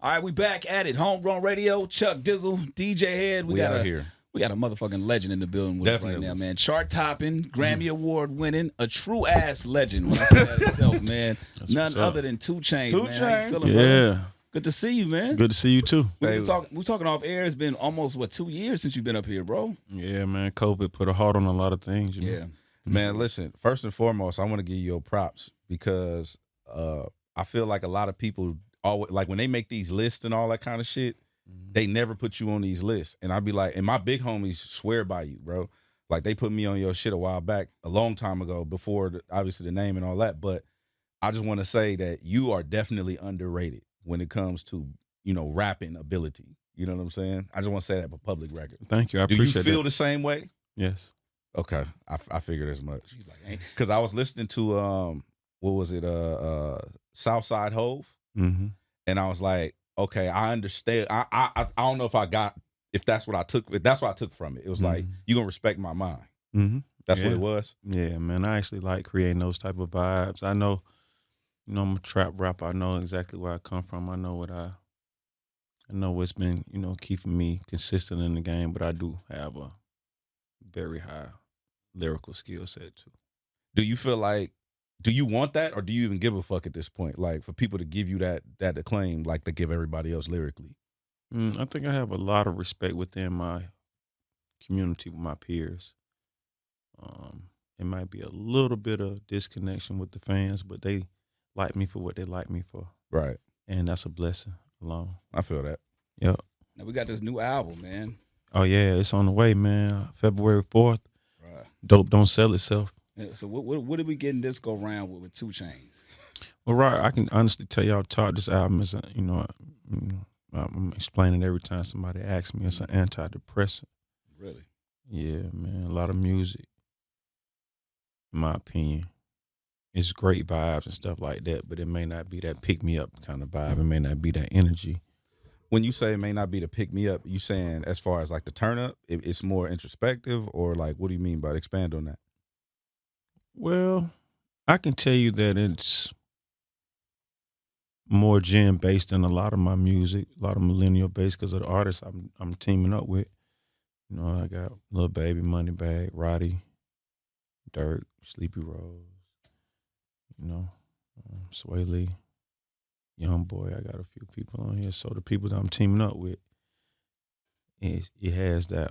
All right, we back at it. Homegrown Radio, Chuck Dizzle, DJ Head. We out here. We got a motherfucking legend in the building with us right Definitely. now, man. Chart topping, Grammy Award winning, a true ass legend. When I say that itself, man. None other than 2 Chainz, man. How you feeling, brother? Good to see you, man. Good to see you too. We talking off air. It's been almost 2 years since you've been up here, bro. Yeah, man. COVID put a halt on a lot of things. You know? Yeah. Man, listen, first and foremost, I want to give you your props because I feel like a lot of people always, like when they make these lists and all that kind of shit, they never put you on these lists. And I'd be like, and my big homies swear by you, bro. Like they put me on your shit a while back, a long time ago, before obviously the name and all that. But I just want to say that you are definitely underrated when it comes to, you know, rapping ability. You know what I'm saying? I just want to say that for public record. Thank you. I appreciate that. Do you feel the same way? Yes. Okay, I figured as much. She's like, because I was listening to what was it, Southside Hove, and I was like, okay, I understand. I don't know if that's what I took. If that's what I took from it. It was like you gonna respect my mind. That's what it was. Yeah, man. I actually like creating those type of vibes. I know, you know, I'm a trap rapper. I know exactly where I come from. I know what's been, you know, keeping me consistent in the game. But I do have a very high lyrical skill set too. Do you feel like, do you want that, or do you even give a fuck at this point? Like for people to give you that acclaim, like they give everybody else lyrically. I think I have a lot of respect within my community with my peers. It might be a little bit of disconnection with the fans, but they like me for what they like me for. Right. And that's a blessing alone. I feel that. Yep. Now we got this new album, man. Oh yeah, it's on the way, man. February 4th. Right. Dope don't sell itself. So what did we getting this go round with 2 Chainz? Well, right, I can honestly tell y'all, Todd, this album is, I'm explaining every time somebody asks me, it's an antidepressant. Really? Yeah, man. A lot of music, in my opinion. It's great vibes and stuff like that, but it may not be that pick-me-up kind of vibe. It may not be that energy. When you say it may not be the pick-me-up, you saying as far as like the turn-up, it's more introspective, or like what do you mean by it? Expand on that. Well, I can tell you that it's more jam-based than a lot of my music, a lot of millennial-based because of the artists I'm teaming up with. You know, I got Lil Baby, Moneybag, Roddy, Dirk, Sleepy Rose, you know, Sway Lee, Young Boy. I got a few people on here. So the people that I'm teaming up with, it has that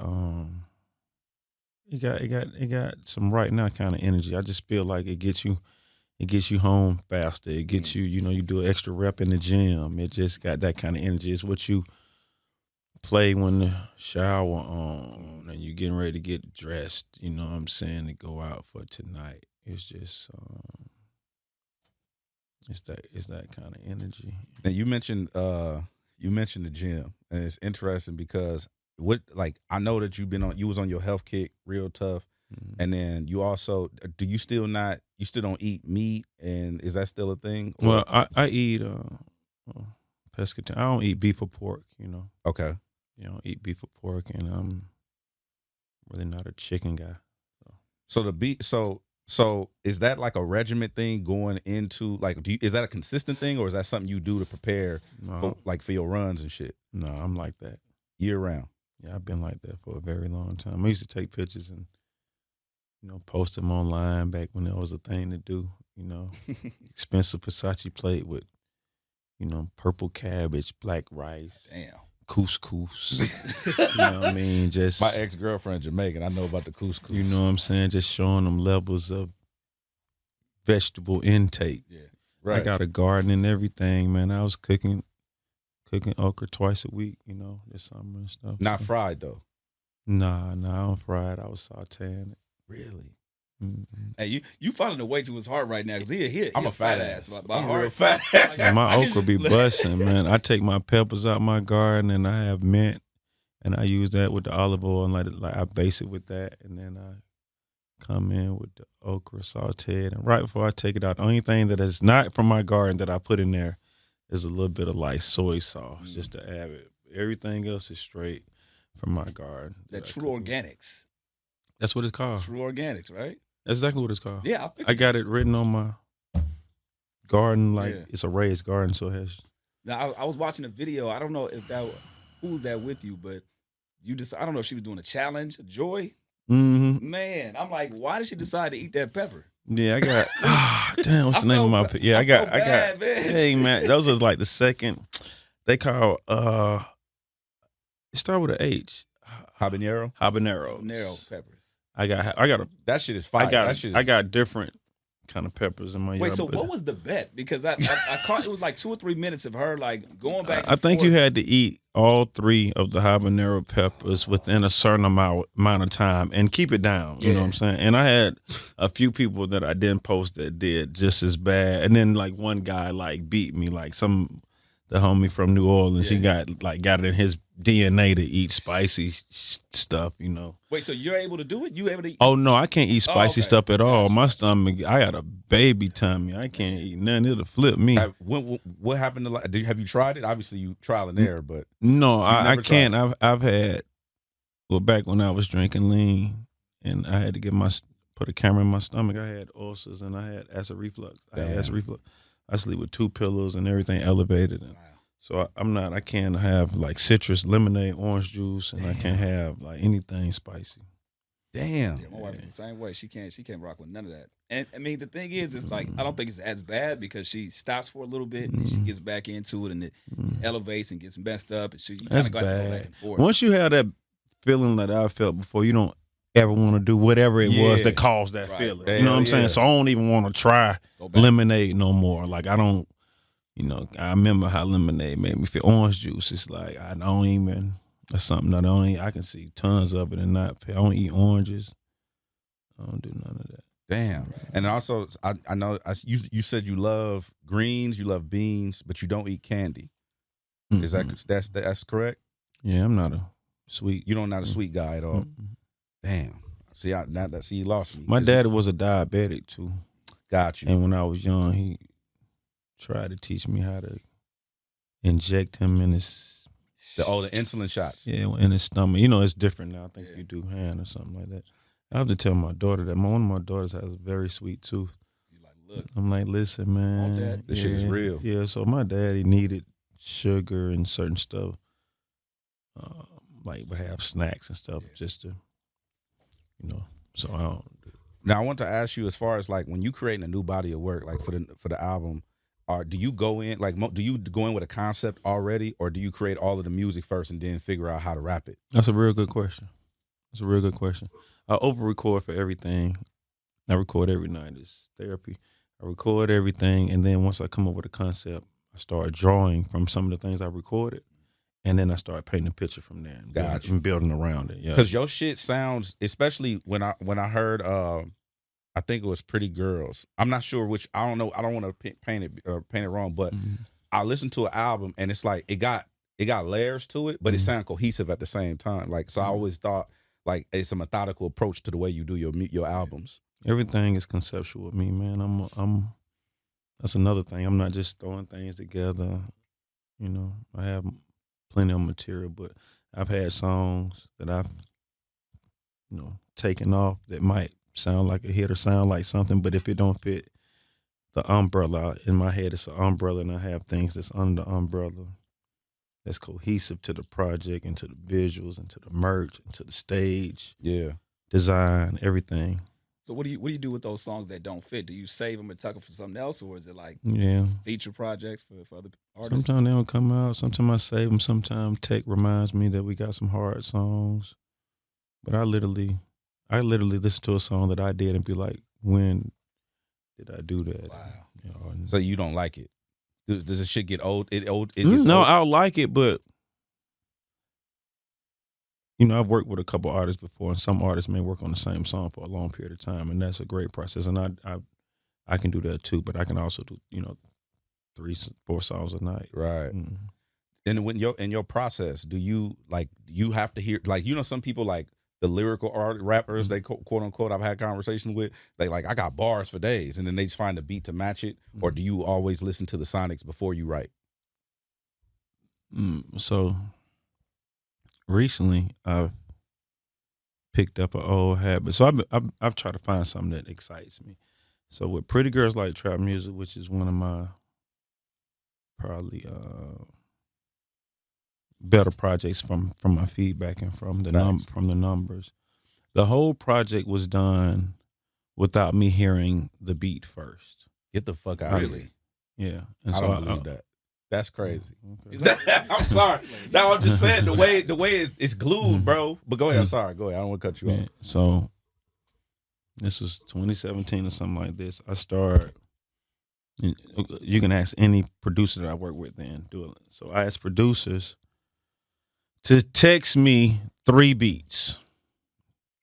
it got some right now kind of energy. I just feel like it gets you home faster. It gets you, you know, you do an extra rep in the gym. It just got that kind of energy. It's what you play when the shower on and you getting ready to get dressed, you know what I'm saying, to go out for tonight. It's just it's that kind of energy. Now you mentioned the gym, and it's interesting because I know that you was on your health kick real tough, and then you also you still don't eat meat, and is that still a thing? Well, I eat pescatarian. I don't eat beef or pork, you know. Okay. You know, eat beef or pork, and I'm really not a chicken guy. So is that like a regiment thing going into like? Is that a consistent thing, or is that something you do to prepare for your runs and shit? No, I'm like that year round. Yeah, I've been like that for a very long time. I used to take pictures and, you know, post them online back when there was a thing to do. You know, expensive Versace plate with, you know, purple cabbage, black rice. Damn. Couscous. You know what I mean? Just my ex-girlfriend Jamaican. I know about the couscous. You know what I'm saying? Just showing them levels of vegetable intake. Yeah. Right. I got a garden and everything, man. I was cooking okra twice a week, you know, this summer and stuff. Not fried though. Nah, I don't fry it. I was sauteing it. Really? Mm-hmm. Hey, you finding a way to his heart right now because I'm a fat ass. I'm real fat. My okra be busting, man. I take my peppers out my garden and I have mint, and I use that with the olive oil and like I base it with that, and then I come in with the okra sauteed. And right before I take it out, the only thing that is not from my garden that I put in there is a little bit of like soy sauce just to add it. Everything else is straight from my garden. That True Organics. That's what it's called. True Organics, right? That's exactly what it's called. Yeah, I got it written on my garden, like it's a raised garden, so it has. Now I was watching a video. I don't know if who's that with you, but I don't know if she was doing a challenge, Joy. Mm-hmm. Man, I'm like, why did she decide to eat that pepper? Yeah, I got. Damn, what's the name of my? Yeah, I got. Hey man, those are like the second. They call. It start with an H. Habanero peppers. I got a. That shit is fire. I got different kind of peppers in my yard. Wait, so what was the bet? Because I caught it was like 2 or 3 minutes of her like going back. I think you had to eat all 3 of the habanero peppers within a certain amount of time and keep it down. You know what I'm saying? And I had a few people that I didn't post that did just as bad. And then like one guy like beat me, like the homie from New Orleans. He got it in his DNA to eat spicy stuff, you know. Wait, so you're able to do it? You able to eat? Oh no, I can't eat spicy stuff at all. My stomach, I got a baby tummy. I can't eat nothing. It'll flip me. What happened to have you tried it? Obviously you trial and error, but no, I can't. I've had back when I was drinking lean and I had to put a camera in my stomach, I had ulcers and I had acid reflux. I sleep with 2 pillows and everything elevated. And so I can't have like citrus, lemonade, orange juice, and I can't have like anything spicy. Damn. Yeah, my wife is the same way. She can't rock with none of that. And I mean, the thing is, it's like, I don't think it's as bad because she stops for a little bit and then she gets back into it and it elevates and gets messed up. And you kind of got to go back and forth. Once you have that feeling that I felt before, you don't ever want to do whatever it was that caused that feeling. You know what I'm saying? So I don't even want to try lemonade no more. Like I don't, I remember how lemonade made me feel. Orange juice, it's like I don't even. That's something that I can see tons of it and not pay. I don't eat oranges. I don't do none of that. Damn. And also, I know you said you love greens, you love beans, but you don't eat candy. Mm-hmm. Is that's correct? Yeah, I'm not a sweet. You don't not a sweet guy at all. Mm-hmm. Damn. See, you lost me. My daddy was a diabetic too. Got you. And when I was young, he tried to teach me how to inject him in his the insulin shots. Yeah, in his stomach. It's different now. I think you do hand or something like that. I have to tell my daughter that one of my daughters has a very sweet tooth. You like, look. I'm like, listen, man. This shit is real. Yeah, so my daddy needed sugar and certain stuff. Like would have snacks and stuff just to, so I don't. Now I want to ask you, as far as like when you creating a new body of work, like for the album, do you go in with a concept already, or do you create all of the music first and then figure out how to rap it? That's a real good question. I over-record for everything. I record every night. It's therapy. I record everything, and then once I come up with a concept, I start drawing from some of the things I recorded, and then I start painting a picture from there and building around it. Yeah, because your shit sounds, especially when I heard, I think it was Pretty Girls. I'm not sure which. I don't know. I don't want to paint it wrong, but I listened to an album and it's like it got layers to it, but it sounded cohesive at the same time. Like so, I always thought like it's a methodical approach to the way you do your albums. Everything is conceptual with me, man. I'm. That's another thing. I'm not just throwing things together. I have plenty of material, but I've had songs that I've, taken off that might sound like a hit or sound like something, but if it don't fit the umbrella, in my head it's an umbrella, and I have things that's under the umbrella that's cohesive to the project and to the visuals and to the merch and to the stage, design, everything. So what do you do with those songs that don't fit? Do you save them and tuck them for something else, or is it like feature projects for other artists? Sometimes they don't come out. Sometimes I save them. Sometimes tech reminds me that we got some hard songs, but I literally listen to a song that I did and be like, when did I do that? Wow. So you don't like it? Does the shit get old? No, I'll like it, but I've worked with a couple artists before, and some artists may work on the same song for a long period of time, and that's a great process. And I can do that too, but I can also do 3-4 songs a night. Right. Mm-hmm. And when in your process, do you have to hear some people like the lyrical rappers, they quote unquote, I've had conversations with, they like, I got bars for days, and then they just find a beat to match it, or do you always listen to the sonics before you write? So recently I've picked up an old habit. So I've tried to find something that excites me. So with Pretty Girls Like Trap Music, which is one of my probably better projects from my feedback and from the from the numbers. The whole project was done without me hearing the beat first. Get the fuck out of here. Yeah. And I so don't believe that. That's crazy. Okay. I'm sorry. No, I'm just saying the way it's glued, bro. But go ahead. I'm sorry. Go ahead. I don't want to cut you off. So this was 2017 or something like this. I started. You can ask any producer that I work with then do it. So I asked producers to text me 3 beats,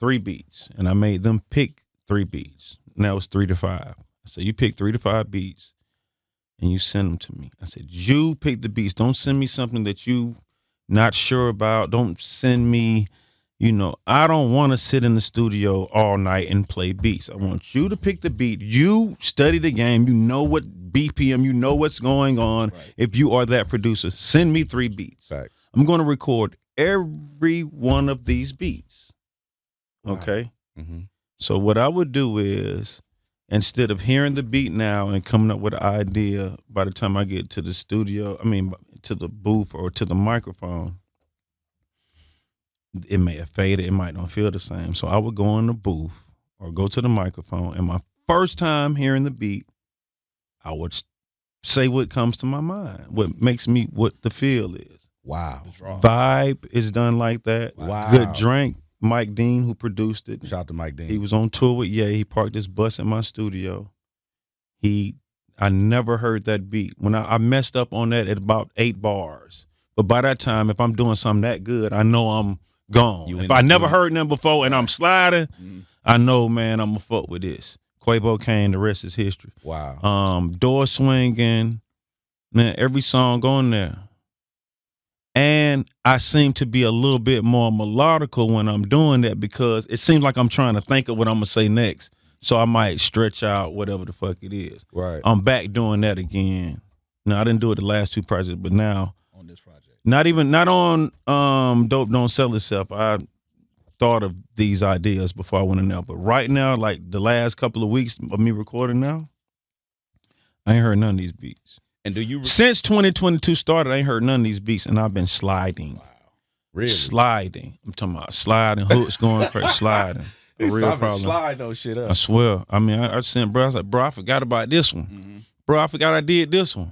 and I made them pick 3 beats. And that was 3 to 5. So you pick 3 to 5 beats, and you send them to me. I said, you pick the beats. Don't send me something that you not sure about. Don't send me, I don't want to sit in the studio all night and play beats. I want you to pick the beat. You study the game. You know what BPM, you know what's going on. Right. If you are that producer, send me 3 beats. Right. I'm going to record every one of these beats. Wow. Okay? Mm-hmm. So what I would do is, instead of hearing the beat now and coming up with an idea by the time I get to the studio, to the booth or to the microphone, it may have faded. It might not feel the same. So I would go in the booth or go to the microphone, and my first time hearing the beat, I would say what comes to my mind, what makes me, what the feel is. Wow. Vibe is done like that. Wow. Good Drink, Mike Dean, who produced it. Shout out to Mike Dean. He was on tour with Ye. He parked his bus in my studio. I never heard that beat. When I messed up on that at about 8 bars. But by that time, if I'm doing something that good, I know I'm gone. If I never heard them before and I'm sliding, I know, man, I'm going to fuck with this. Quavo came, the rest is history. Wow. Door swinging, man, every song on there. And I seem to be a little bit more melodical when I'm doing that because it seems like I'm trying to think of what I'm going to say next. So I might stretch out whatever the fuck it is. Right. I'm back doing that again. No, I didn't do it the last 2 projects, but now. On this project. Not on Dope Don't Sell Itself. I thought of these ideas before I went in there. But right now, like the last couple of weeks of me recording now, I ain't heard none of these beats. And do you since 2022 started, I ain't heard none of these beats, and I've been sliding. Wow. Really? Sliding. I'm talking about sliding, hooks going crazy, sliding. A real problem. Slide those shit up. I swear. I sent bro, I was like, bro, I forgot about this one. Mm-hmm. Bro, I forgot I did this one.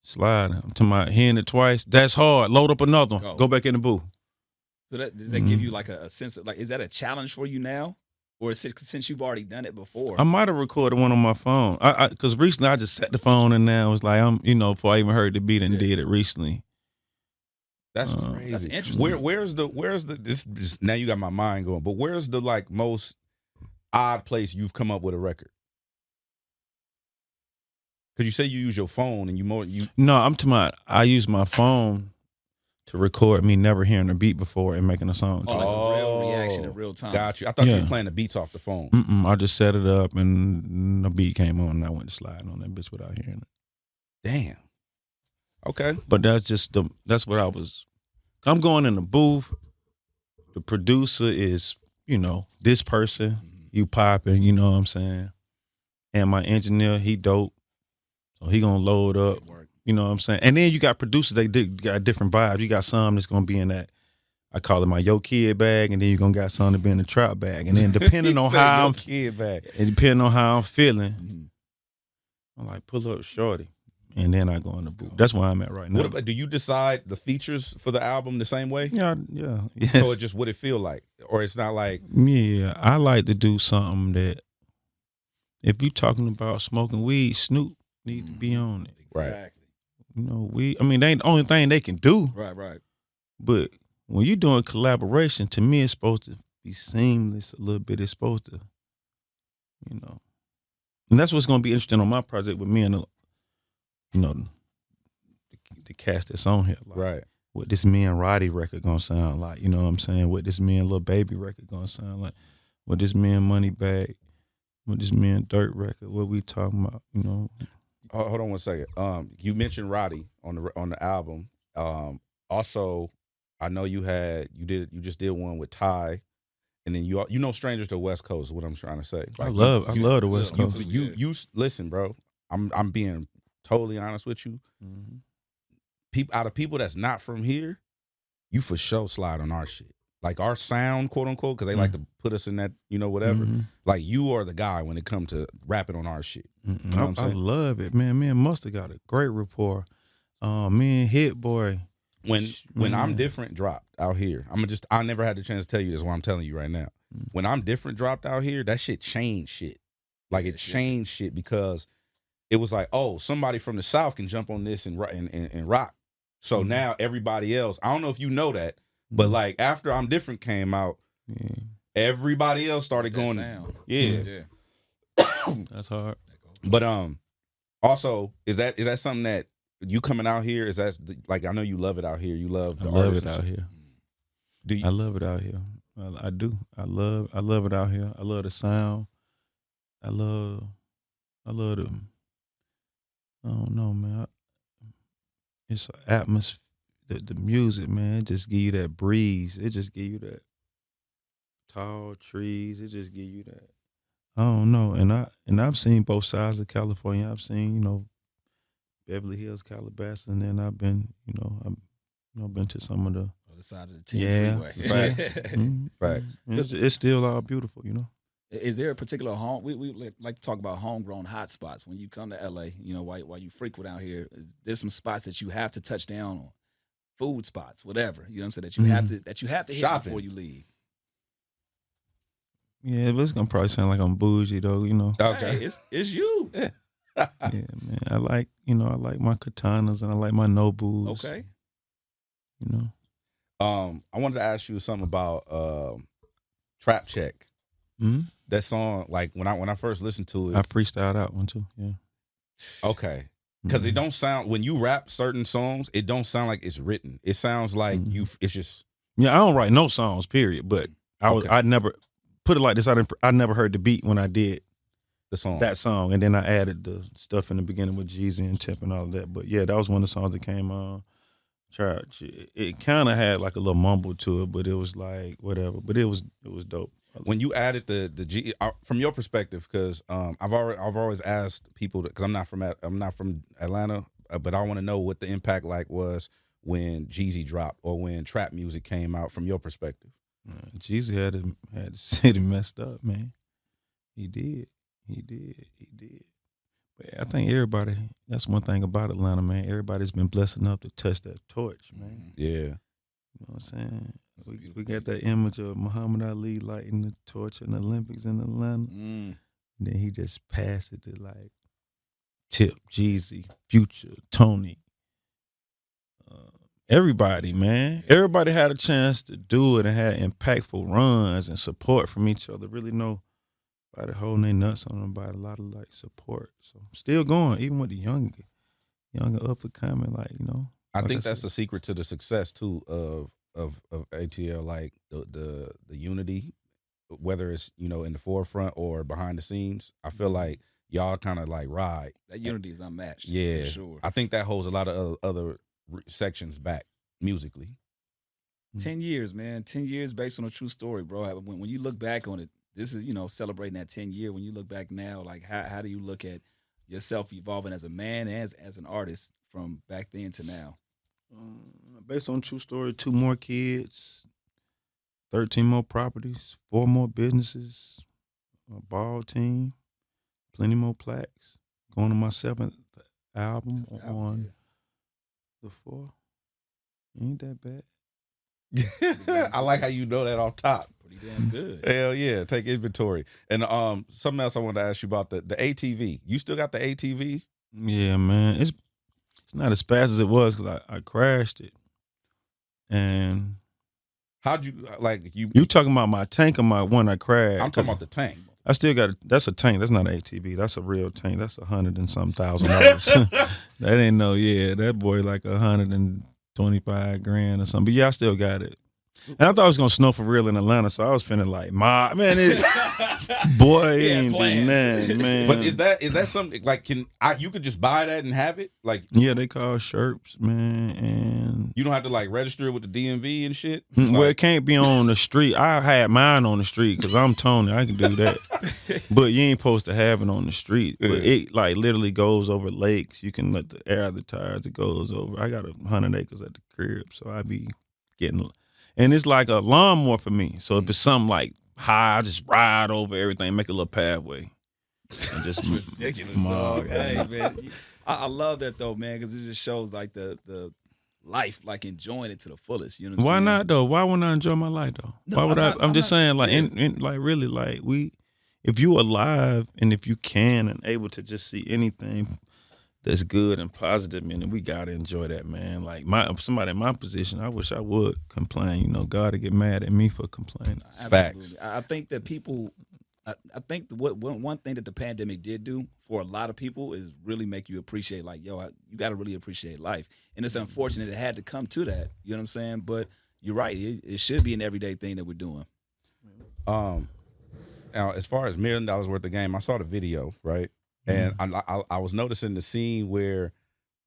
Sliding. I'm talking about hearing it twice. That's hard. Load up another one. Go back in the booth. So does that give you like a sense of, like, is that a challenge for you now? Or is it since you've already done it before? I might have recorded one on my phone. Because recently I just set the phone and now it's like, before I even heard the beat and did it recently. That's crazy. That's interesting. Where's the this now you got my mind going, but where's the like most odd place you've come up with a record? Because you say you use your phone and you. No, I'm talking about I use my phone to record me never hearing a beat before and making a song. Oh, like a real reaction in real time. Got you. I thought you were playing the beats off the phone. I just set it up and the beat came on and I went to slide on that bitch without hearing it. Damn. Okay. But that's what I was. I'm going in the booth. The producer is, this person, you popping, you know what I'm saying? And my engineer, he dope. So he gonna load up. You know what I'm saying? And then you got producers, they got different vibes. You got some that's gonna be in that, I call it my Yo Kid bag, and then you're gonna got some to be in the trap bag. And then depending on how I'm kid bag. And depending on how I'm feeling, I'm like, pull up shorty. And then I go in the booth. That's where I'm at right now. Do you decide the features for the album the same way? Yeah. Yes. So it just what it feel like? Or it's not like. Yeah, I like to do something that, if you're talking about smoking weed, Snoop need to be on it. Exactly. Weed, they ain't the only thing they can do. Right. But when you're doing collaboration, to me, it's supposed to be seamless a little bit. It's supposed to, And that's what's going to be interesting on my project with me and the cast that's on here. Like, right. What this Me and Roddy record gonna sound like, you know what I'm saying? What this Me and Lil Baby record gonna sound like? What this Me and Moneybag, what this Me and Dirt record, what we talking about, Hold on one second. You mentioned Roddy on the album. Also, I know you just did one with Ty and then you know strangers to the West Coast is what I'm trying to say. I Like, love the West Coast. You listen, bro. I'm being totally honest with you. Out of people that's not from here, you for sure slide on our shit. Like our sound, quote unquote, because they like to put us in that, whatever. Like you are the guy when it comes to rapping on our shit. You know what I'm saying? I love it, man. Me and Mustard got a great rapport. Me and Hit Boy. When I'm Different dropped out here, I never had the chance to tell you this. What I'm telling you right now. When I'm Different dropped out here, that shit changed shit. Like it changed shit because it was like, oh, somebody from the South can jump on this and rock. So now everybody else, I don't know if you know that, but like after I'm Different came out, everybody else started going. Sound. Yeah. That's hard. But also is that something that you coming out here? Is that like, I know you love it out here. You love the artists. I love it out here. Do you? I love it out here. I do. I love it out here. I love the sound. I love the. I don't know, man. It's an atmosphere. The music, man, it just give you that breeze. It just give you that tall trees. It just give you that. I don't know. And I've seen both sides of California. I've seen, Beverly Hills, Calabasas, and then I've been, I've been to some of the other side of the 10 freeway. Right. It's still all beautiful, Is there a particular home? We like to talk about homegrown hot spots when you come to LA. While you frequent out here, there's some spots that you have to touch down on, food spots, whatever. You know what I'm saying? That you have to hit Shopping before you leave. Yeah, but it's gonna probably sound like I'm bougie though, Okay, hey, it's you. Yeah, man. I like my katanas and I like my Nobus. Okay. I wanted to ask you something about Trap Check. That song, like when I first listened to it, I freestyled out one too. Yeah. Okay. Because it don't sound, when you rap certain songs, it don't sound like it's written. It sounds like it's just. Yeah, I don't write no songs, period. But I never put it like this. I never heard the beat when I did that song, and then I added the stuff in the beginning with Jeezy and Tip and all of that. But yeah, that was one of the songs that came on. Church. It kind of had like a little mumble to it, but it was like whatever. But it was dope. When you added the G, from your perspective, because I've always asked people, because I'm not from Atlanta, but I want to know what the impact was when Jeezy dropped or when trap music came out from your perspective. Jeezy had the city messed up, man. He did. But I think everybody. That's one thing about Atlanta, man. Everybody's been blessed enough to touch that torch, man. Yeah. You know what I'm saying? We got that image of Muhammad Ali lighting the torch in the Olympics in Atlanta. And then he just passed it to like Tip, Jeezy, Future, Tony. Everybody, man. Everybody had a chance to do it and had impactful runs and support from each other. Really nobody holding their nuts on them, but a lot of like support. So still going, even with the younger up and coming, I think that's the secret to the success too of ATL, like the unity, whether it's in the forefront or behind the scenes. I feel like y'all kind of like ride. That unity is unmatched. Yeah, for sure. I think that holds a lot of other sections back musically. 10 years, man. 10 years based on a true story, bro. When you look back on it, this is celebrating that 10 year. When you look back now, like how do you look at yourself evolving as a man and as an artist from back then to now? Based on true story, 2 more kids, 13 more properties, 4 more businesses, a ball team, plenty more plaques. Going to my 7th album on the 4th. Ain't that bad. I like how you know that off top. Pretty damn good. Hell yeah, take inventory. And something else I wanted to ask you about the ATV. You still got the ATV? Yeah, man. It's not as fast as it was because I crashed it. And how'd you You talking about my tank or my one I crashed? I'm talking about the tank. I still got that's a tank. That's not an ATV. That's a real tank. That's $100 and some thousand. That ain't that boy like $125,000 or something. But yeah, I still got it. And I thought it was gonna snow for real in Atlanta, so I was feeling like, man, boy, He had ain't plans. nothing, man. But is that something like you could just buy that and have it? Like yeah, they call Sherps, man, and you don't have to like register it with the DMV and shit. well, it can't be on the street. I had mine on the street because I'm Tony. I can do that, but you ain't supposed to have it on the street. But it like literally goes over lakes. You can let the air out the tires. It goes over. I got 100 acres at the crib, so I be getting. And it's like a lawnmower for me. So if it's something like high, I just ride over everything, make a little pathway. And just Ridiculous, dog. Hey, man. I love that, though, man, because it just shows, like, the life, like, enjoying it to the fullest. You know what I'm Why saying? not, though? Why wouldn't I enjoy my life, though? No, Why would I'm just saying, like, yeah. like, really, like, if you alive and if you can and able to just see anything that's good and positive, man, we gotta enjoy that, man. Like somebody in my position, I wish I would complain. You know, God would get mad at me for complaining. Facts. I think that people, I think one thing that the pandemic did do for a lot of people is really make you appreciate, like, yo, you got to really appreciate life. And it's unfortunate it had to come to that. You know what I'm saying? But you're right. It should be an everyday thing that we're doing. Now, as far as $1 million worth of game, I saw the video, right? And I was noticing the scene where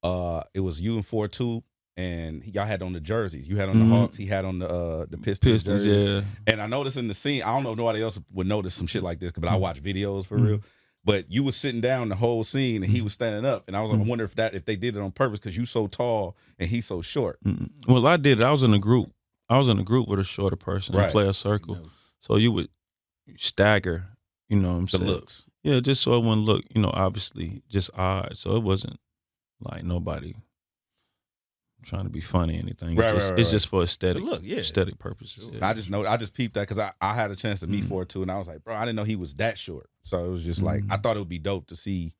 it was you and 4-2, and y'all had on the jerseys. You had on the Hawks, he had on the Pistons jersey. Yeah. And I noticed in the scene, I don't know if nobody else would notice some shit like this, but I watch videos for real. But you was sitting down the whole scene, and he was standing up, and I was like, I wonder if they did it on purpose because you so tall and he's so short. Well, I did it. I was in a group. with a shorter person and play a circle, so you would stagger. You know what I'm saying? The looks. Yeah, just so it wouldn't look, obviously just odd. So it wasn't like nobody trying to be funny or anything. It's just for aesthetic, aesthetic purposes. Yeah. I just peeped that because I had a chance to meet 4-2, and I was like, bro, I didn't know he was that short. So it was just like, I thought it would be dope to see.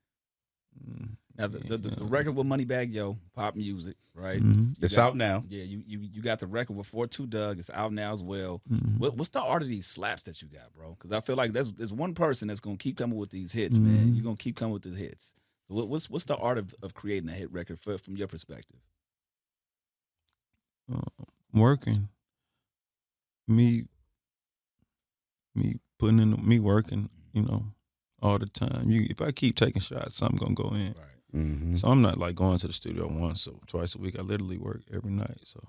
Now the record with Moneybagg Yo, Pop Music, right? It's out now. Yeah, you got the record with 4-2 Doug. It's out now as well. What's the art of these slaps that you got, bro? Because I feel like there's one person that's gonna keep coming with these hits, man. You're gonna keep coming with the hits. So what's the art of creating a hit record from your perspective? Working, me putting in me working, all the time. If I keep taking shots, something gonna go in. Right. So I'm not like going to the studio once or twice a week. I literally work every night. So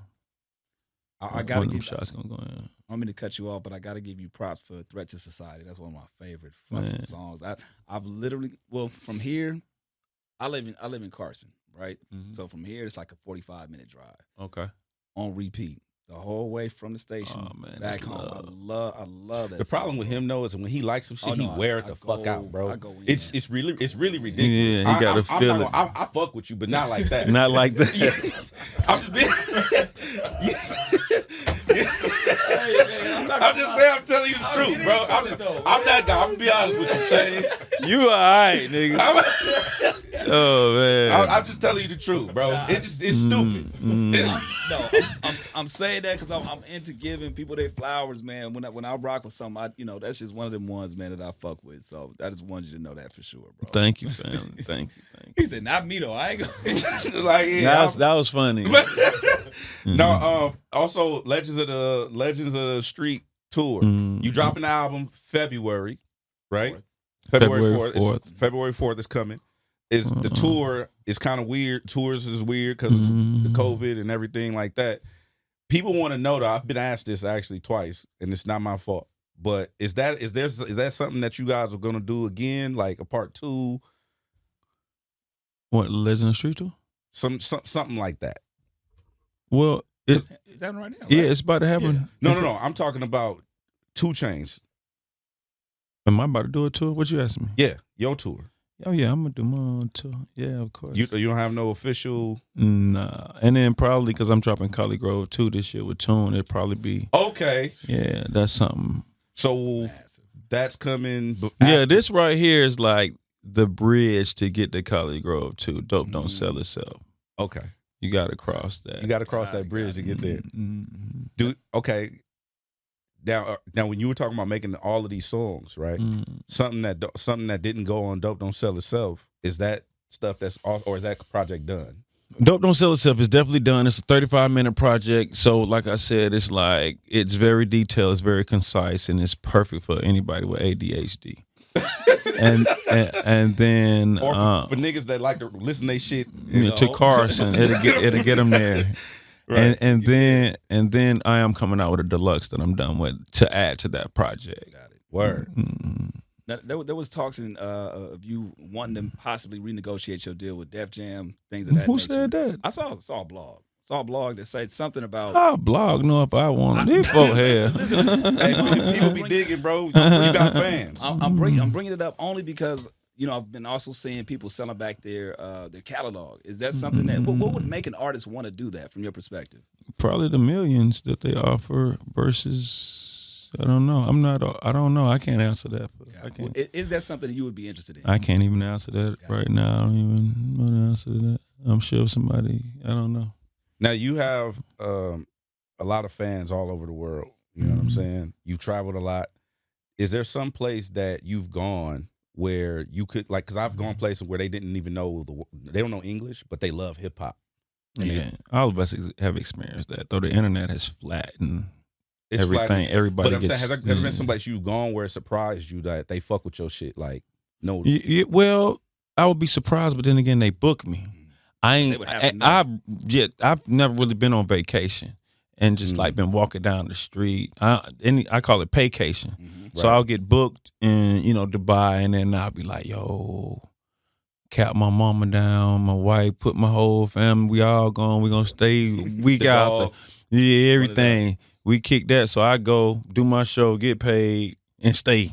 I gotta give shots gonna go in. I don't mean to cut you off, but I gotta give you props for "Threat to Society." That's one of my favorite fucking songs. I've literally from here, I live in Carson, right? So from here it's like a 45-minute drive. Okay. On repeat the whole way from the station back home. Love. I love that. The problem with him though is when he likes some shit, he wear it the fuck out, bro. It's really ridiculous. Yeah, he gotta feel it. I fuck with you, but not like that. Not like that. I'm just being. I'm just saying, I'm telling you the truth, bro. I'm that guy. I'm gonna be honest with you, Chainz. You alright, nigga. Oh man. I'm just telling you the truth, bro. It's stupid. I'm saying that because I'm into giving people their flowers, man. When I rock with something, that's just one of them ones, man, that I fuck with. So I just wanted you to know that for sure, bro. Thank you, fam. Thank you. He said, "Not me though. I ain't gonna." Like, yeah, that was funny. No, also Legends of the Street tour. You dropping the album February, right? February 4th. February 4th is coming. The tour is kind of weird. Tours is weird because of the COVID and everything like that. People want to know though. I've been asked this actually twice, and it's not my fault. But is that something that you guys are gonna do again, like a part 2? What, Legend of the Street tour? Something like that. Well, is that right now? Right? Yeah, it's about to happen. Yeah. No. I'm talking about 2 Chainz. Am I about to do a tour? What you asking me? Yeah, your tour. Oh yeah, I'm gonna do my own tour. Yeah, of course. You don't have no official. Nah, and then probably because I'm dropping ColleGrove too this year with Tune, it'd probably be okay. Yeah, that's something. So that's coming. Yeah, this right here is like the bridge to get to ColleGrove too. Dope don't sell itself. Okay, you got to cross that. You got to cross that bridge to get there. Dude, okay. Now, when you were talking about making all of these songs, right? Something that didn't go on Dope Don't Sell Itself, is that stuff that's or is that project done? Dope Don't Sell Itself is definitely done. It's a 35-minute project. So, like I said, it's very detailed, it's very concise, and it's perfect for anybody with ADHD. and then or for niggas that like to listen to their shit to Carson, it'll get them there. Right. And then I am coming out with a deluxe that I'm done with to add to that project. Got it. Word. Mm-hmm. Now, there was talks of you wanting to possibly renegotiate your deal with Def Jam, things of that nature. Who said that? I saw a blog. Saw a blog that said something about. I'll blog know if I want it. These folk here. Hey, people be digging, bro. You got fans. I'm bringing it up only because I've been also seeing people selling back their catalog. Is that something that what would make an artist want to do that from your perspective? Probably the millions that they offer versus. I don't know. I don't know. I can't answer that. I can't. Well, is that something that you would be interested in? I can't even answer that right now. I don't even know the answer to that. I'm sure somebody. I don't know. Now you have a lot of fans all over the world. You know what I'm saying? You've traveled a lot. Is there some place that you've gone where you could because I've gone places where they didn't even know they don't know English, but they love hip hop. Yeah, all of us have experienced that. Though the internet has flattened. It's everything, flattened. everybody. But I'm gets, saying, has there been some place you've gone where it surprised you that they fuck with your shit? Like, no. Well, I would be surprised, but then again, they book me. I've never really been on vacation and just like been walking down the street. I call it paycation. Mm-hmm. So I'll get booked in Dubai, and then I'll be like, yo, cap my mama down, my wife, put my whole family. We all gone. We gonna stay week out. Yeah, everything. We kick that, so I go do my show, get paid, and stay.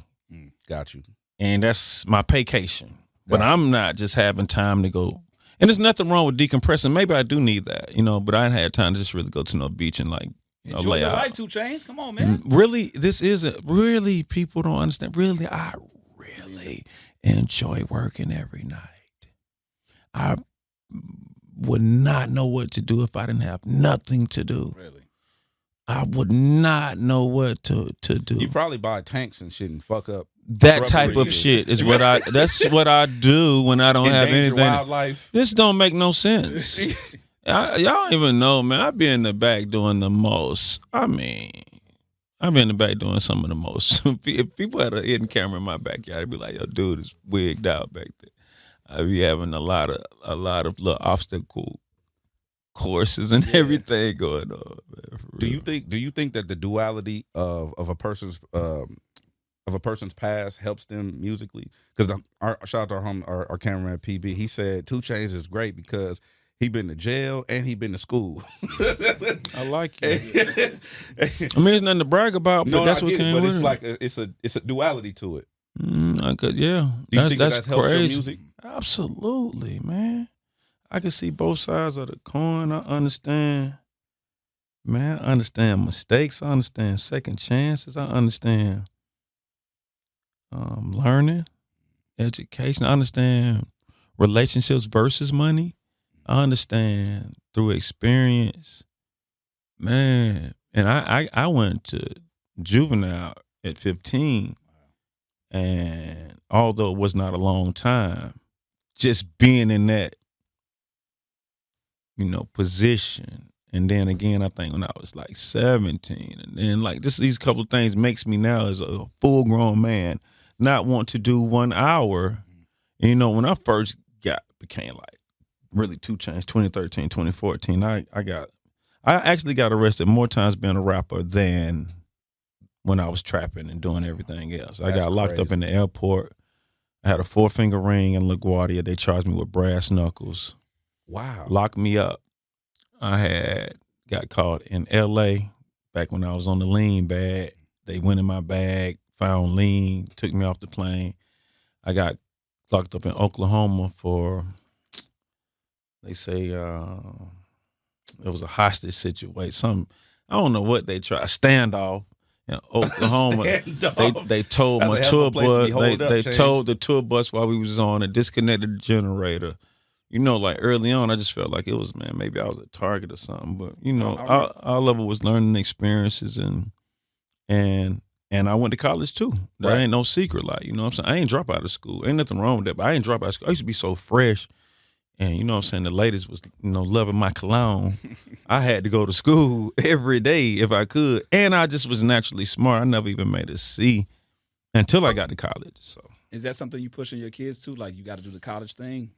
Got you. And that's my paycation. But I'm not just having time to go. And there's nothing wrong with decompressing. Maybe I do need that, but I ain't had time to just really go to no beach and enjoy lay your out. life, 2 Chainz. Come on, man. Really, this isn't really. People don't understand. Really, I really enjoy working every night. I would not know what to do if I didn't have nothing to do. Really. I would not know what to do. You probably buy tanks and shit and fuck up. That type of shit is that's what I do when I don't have anything. Wildlife. This don't make no sense. Y'all don't even know, man. I be in the back doing the most. I mean, I be in the back doing some of the most. If people had a hidden camera in my backyard, I'd be like, yo, dude is wigged out back there. I be having a lot of little obstacle courses and everything going on. Man, do you think that the duality of a person's past helps them musically? Because shout out to our cameraman PB. He said 2 Chainz is great because he been to jail and he been to school. I like it. I mean, it's nothing to brag about, but that's what came with it. But it's like it's a duality to it. Yeah. Do you think that's helped your music? Absolutely, man. I can see both sides of the coin. I understand. Man, I understand mistakes. I understand second chances. I understand learning, education. I understand relationships versus money. I understand through experience. Man, and I went to juvenile at 15. And although it was not a long time, just being in that, position. And then again, I think when I was like 17, and then just these couple of things makes me now as a full grown man not want to do 1 hour. And, when I first became like really 2 Chainz, 2013, 2014, I actually got arrested more times being a rapper than when I was trapping and doing everything else. I got locked up in the airport. I had a 4-finger ring in LaGuardia. They charged me with brass knuckles. Wow. Locked me up. I got caught in L.A. back when I was on the lean bag. They went in my bag, found lean, took me off the plane. I got locked up in Oklahoma for, they say, it was a hostage situation. I don't know what they tried, standoff. In Oklahoma, they told my tour bus. They told the tour bus while we was on it, disconnected the generator. Like early on, I just felt like it was, man, maybe I was a target or something. But our level was learning experiences and I went to college too. That ain't no secret. What I'm saying, I ain't drop out of school. Ain't nothing wrong with that. But I ain't drop out of school. I used to be so fresh And you know what I'm saying, the ladies was, loving my cologne. I had to go to school every day if I could. And I just was naturally smart. I never even made a C until I got to college. So Is that something you pushing your kids to? Like, you got to do the college thing?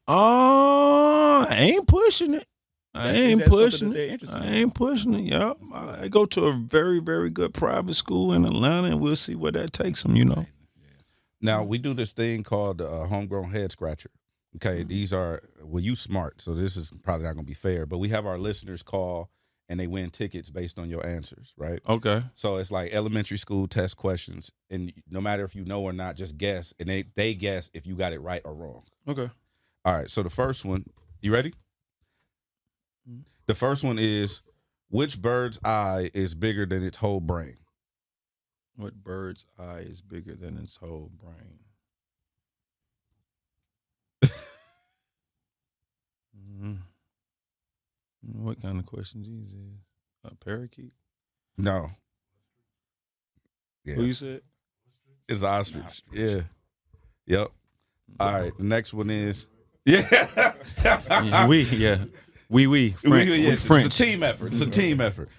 I ain't pushing it. I ain't pushing it. I ain't pushing it, y'all. I go to a very, very good private school in Atlanta, and we'll see where that takes them, Now, we do this thing called homegrown head scratcher. Okay, these are, you smart, so this is probably not going to be fair, but we have our listeners call, and they win tickets based on your answers, right? Okay. So it's like elementary school test questions, and no matter if you know or not, just guess, and they guess if you got it right or wrong. Okay. All right, so the first one, you ready? The first one is, which bird's eye is bigger than its whole brain? What bird's eye is bigger than its whole brain? What kind of questions these is? A parakeet? No. Yeah. Who you said? It's ostrich. Yeah. Yep. All right. The next one is yeah. We French. French. It's a team effort. It's a team effort.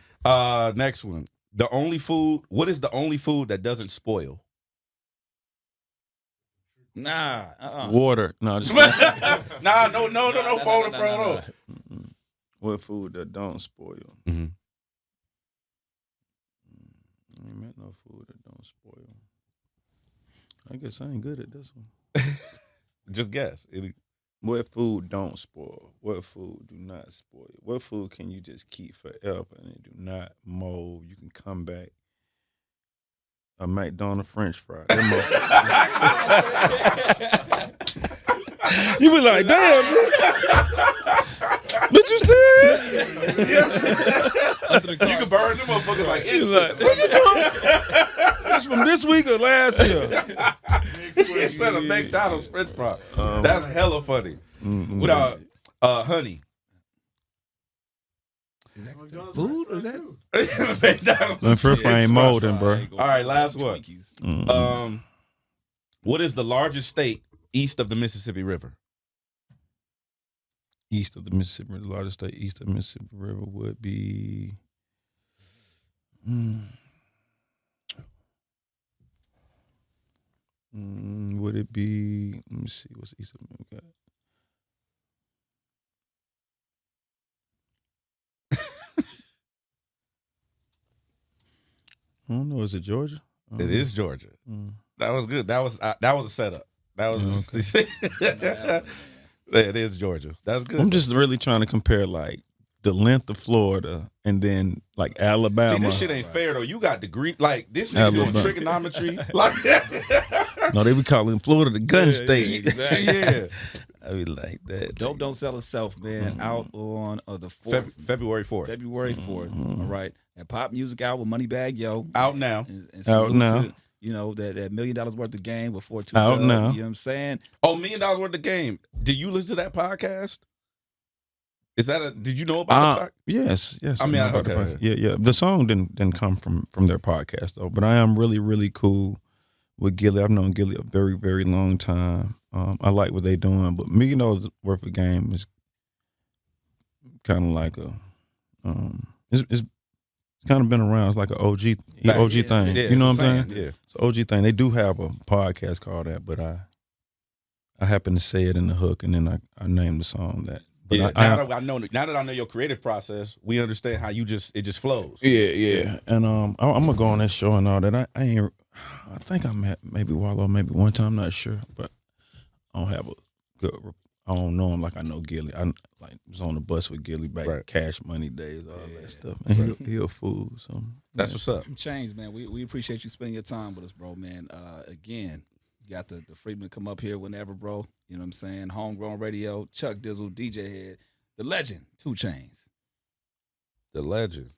Next one. What is the only food that doesn't spoil? Nah. Water. No, just Nah, no, phone in front. What food that don't spoil? Mm-hmm. I ain't met no food that don't spoil. I guess I ain't good at this one. Just guess. What food don't spoil? What food do not spoil? What food can you just keep forever and it do not mold? You can come back. A McDonald's French fry. You be like, damn. But you still? You can burn them motherfuckers like instant. What you doing? It's from this week or last year? Instead of McDonald's French fry. That's hella funny. Without honey. Is that food or is that? McDonald's French fry ain't molding, bro. All right, last one. What is the largest state east of the Mississippi River? East of the Mississippi, the largest state east of the Mississippi River would be. Would it be? Let me see. What's east of the Mississippi? I don't know. Is it Georgia? It is Georgia. That was good. That was a setup. That was. It is Georgia. That's good. I'm just really trying to compare like the length of Florida and then like Alabama. See, this shit ain't fair though. You got degree like this nigga doing trigonometry. Like no, they be calling Florida the gun state. Exactly. Yeah. I be like that. Dope Don't Sell Itself, man. Out on the 4th. February 4th. February 4th. All right. And Pop Music out with Moneybag Yo. Out now. And out now. To, that $1 million worth of game with 4-2. Out now. You know what I'm saying? Oh, $1 million worth of game. Did you listen to that podcast? Is that did you know about the podcast? Yes. I mean, okay. Yeah. The song didn't come from their podcast though, but I am really, really cool with Gilly. I've known Gilly a very, very long time. I like what they're doing, but $1 million worth of game is kind of like a it's kind of been around. It's like an OG thing. Yeah, you know what I'm saying? Yeah. It's an OG thing. They do have a podcast called that, but I happen to say it in the hook, and then I named the song that. But now that I know your creative process, we understand how it just flows. Yeah. And I'm gonna go on that show and all that. I think I met maybe Wallow maybe one time, not sure, but I don't have a good. I don't know him like I know Gilly. I was on the bus with Gilly back Cash Money days, all that stuff. And he a fool. So that's what's up. Chainz, man. We appreciate you spending your time with us, bro, man. Again, you got the freedom to come up here whenever, bro. You know what I'm saying? Homegrown Radio, Chuck Dizzle, DJ Head, the legend, 2 Chainz. The legend.